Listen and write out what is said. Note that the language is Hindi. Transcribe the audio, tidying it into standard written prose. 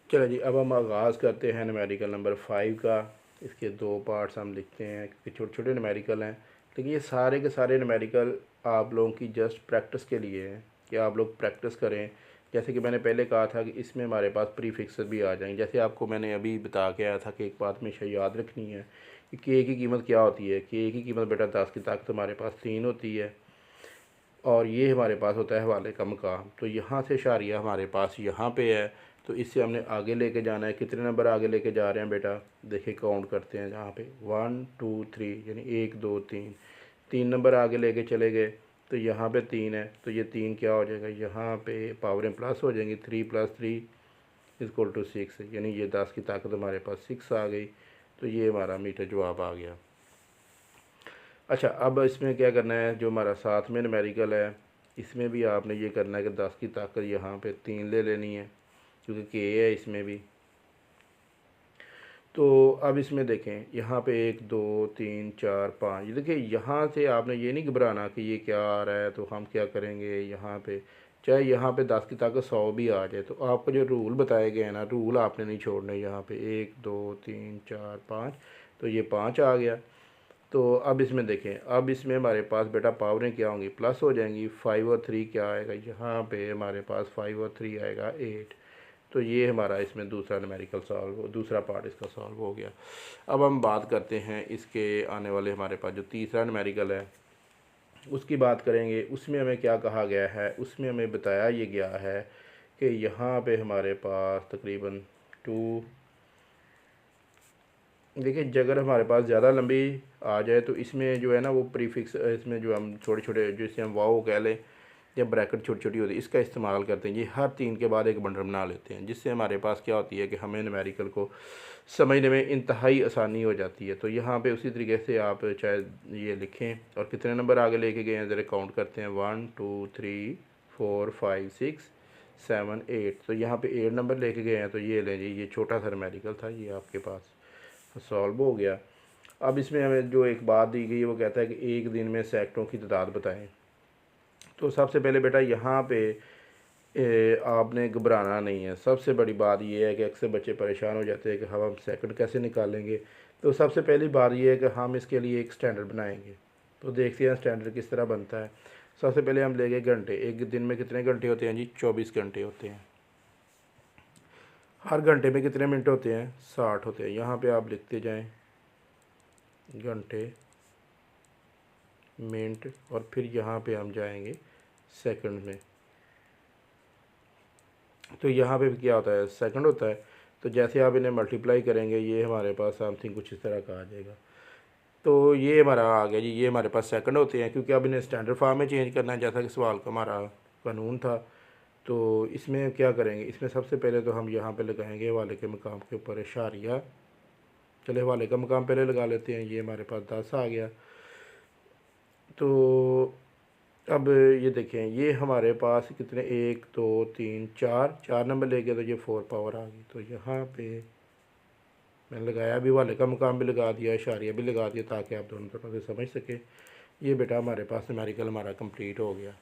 चलो जी, अब हम आगाज़ करते हैं न्यूमेरिकल नंबर 5 का। इसके दो पार्ट्स हम लिखते हैं क्योंकि छोटे छोटे न्यूमेरिकल हैं, लेकिन ये सारे के सारे न्यूमेरिकल आप लोगों की जस्ट प्रैक्टिस के लिए हैं कि आप लोग प्रैक्टिस करें। जैसे कि मैंने पहले कहा था कि इसमें हमारे पास प्रीफिक्स भी आ जाएंगे। जैसे आपको मैंने अभी बता के आया था कि एक बात हमेशा याद रखनी है कि के की कीमत क्या होती है। के की कीमत बेटा 10 की ताकत हमारे पास 3 होती है, और ये हमारे पास होता है हवाले का मकाम। तो यहाँ से इशारिया हमारे पास यहाँ पे है, तो इससे हमने आगे लेके जाना है। कितने नंबर आगे लेके जा रहे हैं बेटा, देखिए काउंट करते हैं। जहाँ पे 1 2 3 यानी 1 2 3, 3 नंबर आगे लेके चले गए। तो यहाँ पे 3 है, तो ये 3 क्या हो जाएगा, यहाँ पे पावरें प्लस हो जाएंगी। 3 + 3 = 6, यानी ये 10 की ताकत हमारे पास 6 आ गई। तो ये हमारा मीटर जवाब आ गया। अच्छा, अब इसमें क्या करना है, जो हमारा साथ में न्यूमेरिकल है इसमें भी आपने ये करना है कि 10 की ताकत यहाँ पे 3 ले लेनी है, क्योंकि के है इसमें भी। तो अब इसमें देखें, यहाँ पे 1 2 3 4 5, ये देखिए यहाँ से आपने ये नहीं घबराना कि ये क्या आ रहा है। तो हम क्या करेंगे, यहाँ पे चाहे यहाँ पे 10 की ताकत 100 भी आ जाए, तो आपको जो रूल बताए गए हैं ना, रूल आपने नहीं छोड़ने। यहाँ पे 1 2 3 4 5, तो ये 5 आ गया। तो अब इसमें देखें, अब इसमें हमारे पास बेटा पावरें क्या होंगी, प्लस हो जाएंगी। 5 और 3 क्या आएगा, यहाँ पे हमारे पास 5 और 3 आएगा 8। तो ये हमारा इसमें दूसरा न्यूमेरिकल सॉल्व, दूसरा पार्ट इसका सॉल्व हो गया। अब हम बात करते हैं इसके आने वाले हमारे पास जो तीसरा न्यूमेरिकल है उसकी बात करेंगे। उसमें हमें क्या कहा गया है, उसमें हमें बताया ये गया है कि यहाँ पे हमारे पास तकरीबन 2, देखिए अगर हमारे पास ज़्यादा लंबी आ जाए तो इसमें जो है ना वो प्रीफिक्स, इसमें जो हम छोटे छोटे जिसे हम वाओ कह लें या ब्रैकेट छोटी छोटी होती है, इसका इस्तेमाल करते हैं। ये हर 3 के बाद एक बंडल बना लेते हैं, जिससे हमारे पास क्या होती है कि हमें न्यूमेरिकल को समझने में इंतहाई आसानी हो जाती है। तो यहाँ पे उसी तरीके से आप चाहे ये लिखें, और कितने नंबर आगे लेके गए हैं ज़रा काउंट करते हैं। 1 2 3 4 5 6 7 8, तो यहाँ पे 8 नंबर लेके गए हैं। तो ये लें जी, ये छोटा सा न्यूमेरिकल था, ये आपके पास सॉल्व हो गया। अब इसमें हमें जो एक बात दी गई है वो कहता है कि एक दिन में सैकड़ों की तादाद बताएं। तो सबसे पहले बेटा यहाँ पे आपने घबराना नहीं है। सबसे बड़ी बात यह है कि अक्सर बच्चे परेशान हो जाते हैं कि हम सेकंड कैसे निकालेंगे। तो सबसे पहली बात यह है कि हम इसके लिए एक स्टैंडर्ड बनाएंगे। तो देखते हैं स्टैंडर्ड किस तरह बनता है। सबसे पहले हम लेंगे घंटे। एक दिन में कितने घंटे होते हैं जी, 24 घंटे होते हैं। हर घंटे में कितने मिनट होते हैं, 60 होते हैं। यहाँ पे आप लिखते जाएं घंटे, मिनट, और फिर यहाँ पे हम जाएंगे सेकंड में। तो यहाँ पे क्या होता है, सेकंड होता है। तो जैसे आप इन्हें मल्टीप्लाई करेंगे ये हमारे पास समथिंग कुछ इस तरह का आ जाएगा। तो ये हमारा आ गया जी, ये हमारे पास सेकंड होते हैं, क्योंकि अब इन्हें स्टैंडर्ड फॉर्म में चेंज करना है जैसा कि सवाल का हमारा कानून था। तो इसमें क्या करेंगे, इसमें सबसे पहले तो हम यहाँ पे लगाएंगे हवाले के मकाम के ऊपर इशारिया। चले हवाले का मकाम पहले लगा लेते हैं। ये हमारे पास 10 आ गया। तो अब ये देखें, ये हमारे पास कितने, 1 2 3 4, 4 नंबर ले गया, तो ये 4 पावर आ गई। तो यहाँ पे मैंने लगाया भी, वाले का मुकाम भी लगा दिया, इशारिया भी लगा दिया, ताकि आप दोनों तरफ से समझ सकें। ये बेटा हमारे पास न्यूमेरिकल हमारा कंप्लीट हो गया।